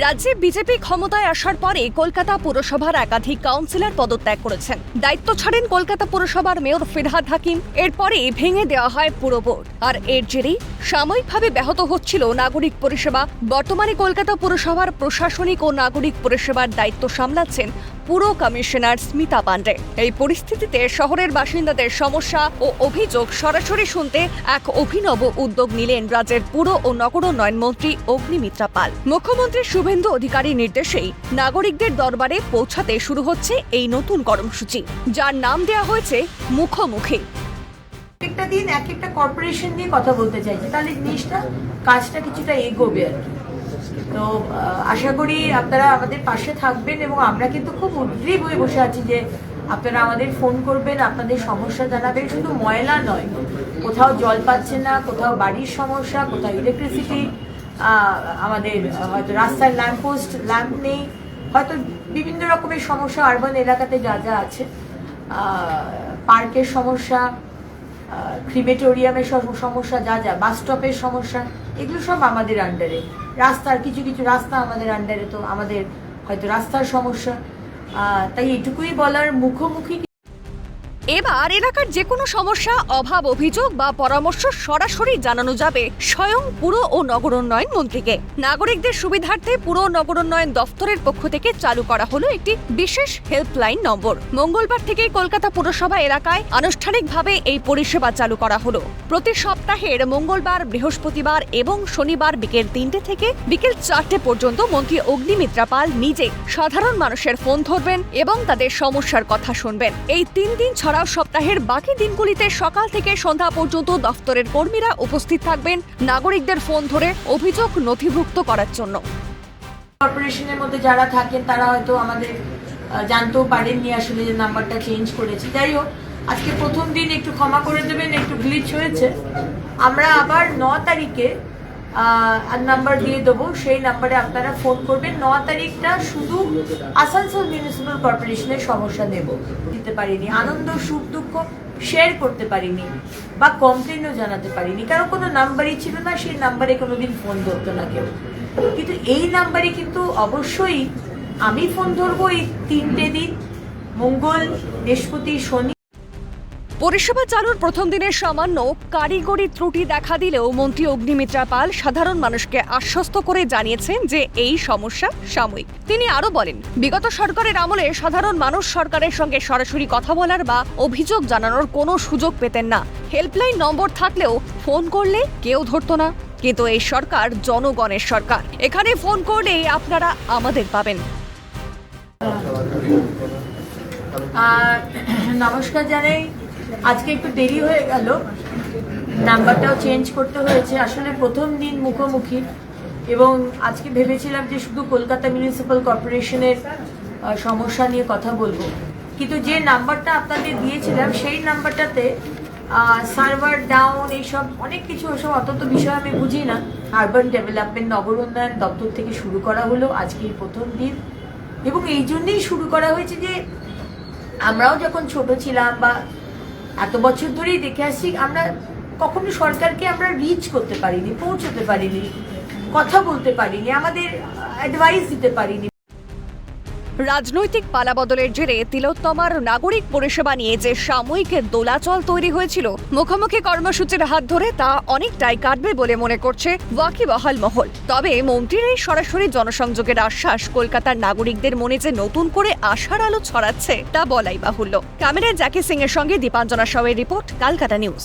রাজ্যে বিজেপি ক্ষমতায় আসার পরে কলকাতা পুরসভার একাধিক কাউন্সিলর পদত্যাগ করেছেন। দায়িত্ব ছাড়েন কলকাতা পুরসভার মেয়র ফিরহাদ হাকিম। এরপরে ভেঙে দেওয়া হয় পুর বোর্ড। আর এর জেরেই সাময়িকভাবে ব্যাহত হচ্ছিল নাগরিক পরিষেবা। বর্তমানে কলকাতা পুরসভার প্রশাসনিক ও নাগরিক পরিষেবার দায়িত্ব সামলাচ্ছেন পুর কমিশনার স্মিতা পান্ডে। এই পরিস্থিতিতে শহরের বাসিন্দাদের সমস্যা ও অভিযোগ সরাসরি শুনতে এক অভিনব উদ্যোগ নিলেন রাজ্যের পুর ও নগরোন্নয়ন মন্ত্রী অগ্নিমিত্রা পাল। মুখ্যমন্ত্রী শুভেন্দু অধিকারীর নির্দেশেই নাগরিকদের দরবারে পৌঁছাতে শুরু হচ্ছে এই নতুন কর্মসূচি, যার নাম দেওয়া হয়েছে মুখোমুখি। একটা দিন এক একটা কর্পোরেশন নিয়ে কথা বলতে চাইছি, তাহলে জিনিসটা কাজটা কিছুটা এগোবে আর কি। তো আশা করি আপনারা আমাদের পাশে থাকবেন এবং আমরা কিন্তু খুব উদ্গ্রীব হয়ে বসে আছি যে আপনারা আমাদের ফোন করবেন, আপনাদের সমস্যা জানাবেন। শুধু ময়লা নয়, কোথাও জল পাচ্ছে না, কোথাও বাড়ির সমস্যা, কোথাও ইলেকট্রিসিটি, আমাদের হয়তো রাস্তায় ল্যাম্পপোস্ট ল্যাম্প নেই, হয়তো বিভিন্ন রকমের সমস্যা আরবান এলাকাতে যা যা আছে, পার্কের সমস্যা, ক্রিমেটোরিয়ামের সমস্যা, যা যা বাস স্টপের সমস্যা, এগুলো সব আমাদের আন্ডারে। রাস্তার কিছু কিছু রাস্তা আমাদের আন্ডারে, তো আমাদের হয়তো রাস্তার সমস্যা, তাই এটুকুই বলার মুখোমুখি। এবার এলাকার যে কোনো সমস্যা, অভাব, অভিযোগ বা পরামর্শ সরাসরি জানানো যাবে স্বয়ং পুর ও নগরোন্নয়ন মন্ত্রীকে। নাগরিকদের সুবিধার্থে পুর ও নগরোন্নয়ন দফতরের পক্ষ থেকে চালু করা হলো একটি বিশেষ হেল্পলাইন নম্বর। মঙ্গলবার থেকে কলকাতা পুরসভা এলাকায় আনুষ্ঠানিকভাবে এই পরিষেবা চালু করা হলো। প্রতি সপ্তাহের মঙ্গলবার, বৃহস্পতিবার এবং শনিবার বিকেল 3টে থেকে বিকেল 4টে পর্যন্ত মন্ত্রী অগ্নিমিত্রা পাল নিজে সাধারণ মানুষের ফোন ধরবেন এবং তাদের সমস্যার কথা শুনবেন। এই 3 দিন ছাড়াও সপ্তাহের বাকি দিনগুলিতে সকাল থেকে সন্ধ্যা পর্যন্ত দফতরের কর্মীরা উপস্থিত থাকবেন নাগরিকদের ফোন ধরে অভিযোগ নথিভুক্ত করার জন্য। কর্পোরেশনের মধ্যে যারা থাকেন তারা হয়তো আমাদের জানতেও পারেননি আসলে যে নাম্বারটা চেঞ্জ করেছি। যাই হোক, আজকে প্রথম দিন একটু ক্ষমা করে দেবেন, একটু গ্লিচ হয়েছে। আমরা আবার 9 তারিখে নাম্বার দিয়ে দেবো, সেই নাম্বারে আপনারা ফোন করবেন। 9 তারিখটা শুধু আসানসোল মিউনিসিপ্যাল কর্পোরেশনের সমস্যা নেব, দিতে পারিনি, আনন্দ সুখ দুঃখ শেয়ার করতে পারিনি বা কমপ্লেনও জানাতে পারিনি, কারণ কোনো নাম্বারই ছিল না, সেই নাম্বারে কোনোদিন ফোন ধরতো না কেউ। কিন্তু এই নাম্বারে কিন্তু অবশ্যই আমি ফোন ধরবো এই 3টে দিন, মঙ্গল, বৃহস্পতি, শনি। পরিষেবা চালুর প্রথম দিনের সামান্য কারিগরি ত্রুটি দেখা দিলেও মন্ত্রী অগ্নিমিত্রা পাল সাধারণ মানুষকে আশ্বস্ত করে জানিয়েছেন যে এই সমস্যা সাময়িক। তিনি আরো বলেন, বিগত সরকারের আমলে সাধারণ মানুষ সরকারের সঙ্গে সরাসরি কথা বলার বা অভিযোগ জানানোর কোনো সুযোগ পেতেন না। হেল্পলাইন নম্বর থাকলেও ফোন করলে কেউ ধরতো না, কিন্তু এই সরকার জনগণের সরকার। এখানে ফোন করলেই আপনারা আমাদের পাবেন। নমস্কার জানাই। আজকে একটু দেরি হয়ে গেল, নাম্বারটাও চেঞ্জ করতে হয়েছে। আসলে প্রথম দিন মুখোমুখি, এবং আজকে ভেবেছিলাম যে শুধু কলকাতা মিউনিসিপ্যাল কর্পোরেশনের সমস্যা নিয়ে কথা বলবো, কিন্তু যে নাম্বারটা আপনাদের দিয়েছিলাম সেই নাম্বারটাতে সার্ভার ডাউন, এইসব অনেক কিছু, ওসব অত তো বিষয় আমি বুঝি না। আরবান ডেভেলপমেন্ট নগর উন্নয়ন দপ্তর থেকে শুরু করা হলো আজকে প্রথম দিন, এবং এই জন্যই শুরু করা হয়েছে যে আমরাও যখন ছোট ছিলাম বা এত বছর ধরেই দেখে আসছি, আমরা কখনো সরকারকে আমরা রিচ করতে পারিনি, পৌঁছতে পারিনি, কথা বলতে পারিনি, আমাদের অ্যাডভাইস দিতে পারিনি। রাজনৈতিক পালাবদলের জেরে তিলোত্তমার নাগরিক পরিষেবা নিয়ে যে সাময়িক দোলাচল তৈরি হয়েছিল, মুখোমুখি কর্মসূচির হাত ধরে তা অনেকটাই কাটবে বলে মনে করছে ওয়াকিবহাল মহল। তবে মন্ত্রীর এই সরাসরি জনসংযোগের আশ্বাস কলকাতার নাগরিকদের মনে যে নতুন করে আশার আলো ছড়াচ্ছে তা বলাই বাহুল্য। ক্যামেরায় জ্যাকি সিং এর সঙ্গে দীপাঞ্জনা সাউয়ের রিপোর্ট, কলকাতা নিউজ।